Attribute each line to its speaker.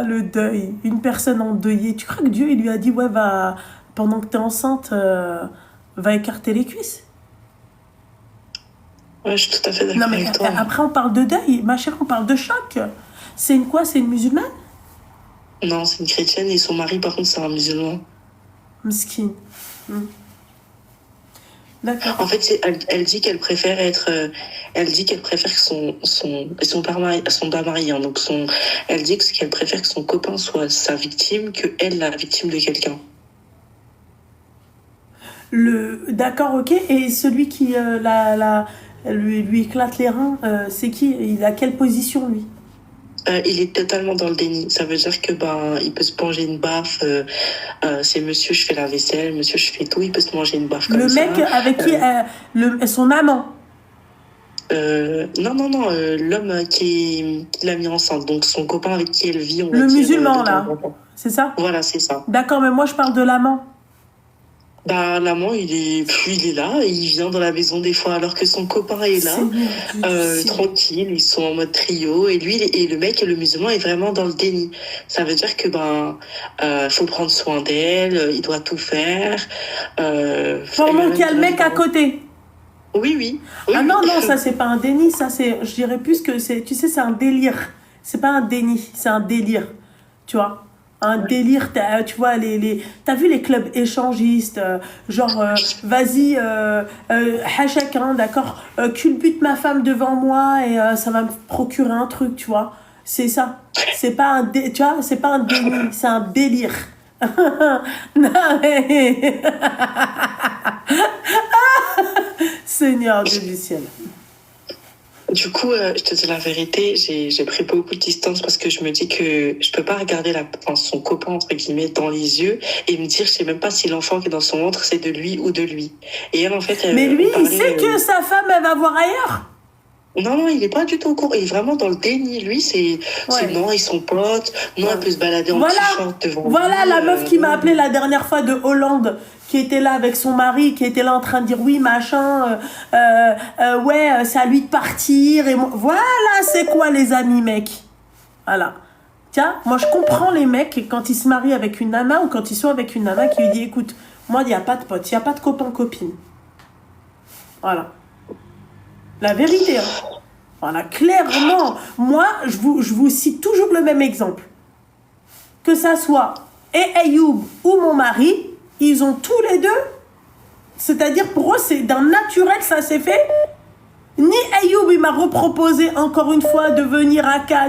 Speaker 1: le deuil. Une personne endeuillée. Tu crois que Dieu, il lui a dit, ouais, va, pendant que t'es enceinte, va écarter les cuisses?
Speaker 2: Ouais, je suis tout à fait
Speaker 1: Non,
Speaker 2: d'accord
Speaker 1: mais
Speaker 2: avec toi.
Speaker 1: après, on parle de deuil. Ma chérie, on parle de choc. C'est une quoi? C'est une musulmane?
Speaker 2: Non, c'est une chrétienne et son mari, par contre, c'est un musulman.
Speaker 1: Mskin. D'accord.
Speaker 2: En fait, elle dit qu'elle préfère être, elle dit qu'elle préfère que son pas marié, hein, donc elle dit qu'elle préfère que son copain soit sa victime que elle la victime de quelqu'un.
Speaker 1: D'accord, ok. Et celui qui lui éclate les reins, c'est qui? Il a quelle position, lui?
Speaker 2: Il est totalement dans le déni. Ça veut dire que il peut se manger une baffe. C'est monsieur, je fais la vaisselle, monsieur, je fais tout. Il peut se manger une baffe comme ça.
Speaker 1: Le mec avec qui son amant.
Speaker 2: Non, l'homme qui l'a mis enceinte. Donc son copain avec qui elle vit, on va
Speaker 1: Le
Speaker 2: dire,
Speaker 1: musulman,
Speaker 2: de temps
Speaker 1: là.
Speaker 2: en temps.
Speaker 1: C'est ça?
Speaker 2: Voilà, c'est ça.
Speaker 1: D'accord, mais moi, je parle de l'amant.
Speaker 2: L'amant, il est là, il vient dans la maison des fois alors que son copain est là, tranquille, ils sont en mode trio, et lui, et le mec et le musulman est vraiment dans le déni. Ça veut dire que faut prendre soin d'elle, il doit tout faire.
Speaker 1: Pendant qu'il y a le mec à côté.
Speaker 2: Oui.
Speaker 1: Ah non, ça c'est pas un déni, ça c'est, je dirais plus que c'est, tu sais, c'est un délire. C'est pas un déni, c'est un délire. Tu vois? Un délire, tu vois, t'as vu les clubs échangistes, vas-y, chacun, d'accord, culbute ma femme devant moi et ça va me procurer un truc, tu vois. C'est ça. C'est pas tu vois, c'est pas un déni, c'est un délire. Non, mais... Seigneur Dieu du ciel.
Speaker 2: Du coup, je te dis la vérité, j'ai pris beaucoup de distance parce que je me dis que je peux pas regarder son copain, entre guillemets, dans les yeux et me dire, je sais même pas si l'enfant qui est dans son ventre, c'est de lui ou de lui. Et elle, en fait...
Speaker 1: Mais lui, il sait que sa femme, elle va voir ailleurs.
Speaker 2: Non, il est pas du tout au courant. Il est vraiment dans le déni. Lui, c'est non, ils sont potes. Non, elle peut se balader en t-shirt devant lui.
Speaker 1: Voilà la meuf qui m'a appelé la dernière fois de Hollande, qui était là avec son mari, qui était là en train de dire oui, machin, c'est à lui de partir. Et moi, voilà, c'est quoi les amis, mec? Voilà. Tiens, moi je comprends les mecs quand ils se marient avec une nana ou quand ils sont avec une nana qui lui dit écoute, moi il n'y a pas de pote, il n'y a pas de copain-copine. Voilà. La vérité, hein. Voilà, clairement. Moi, je vous cite toujours le même exemple. Que ça soit Ayoub ou mon mari, ils ont tous les deux, c'est-à-dire pour eux, c'est d'un naturel, ça s'est fait. Ni Ayoub, il m'a reproposé encore une fois de venir à Cannes.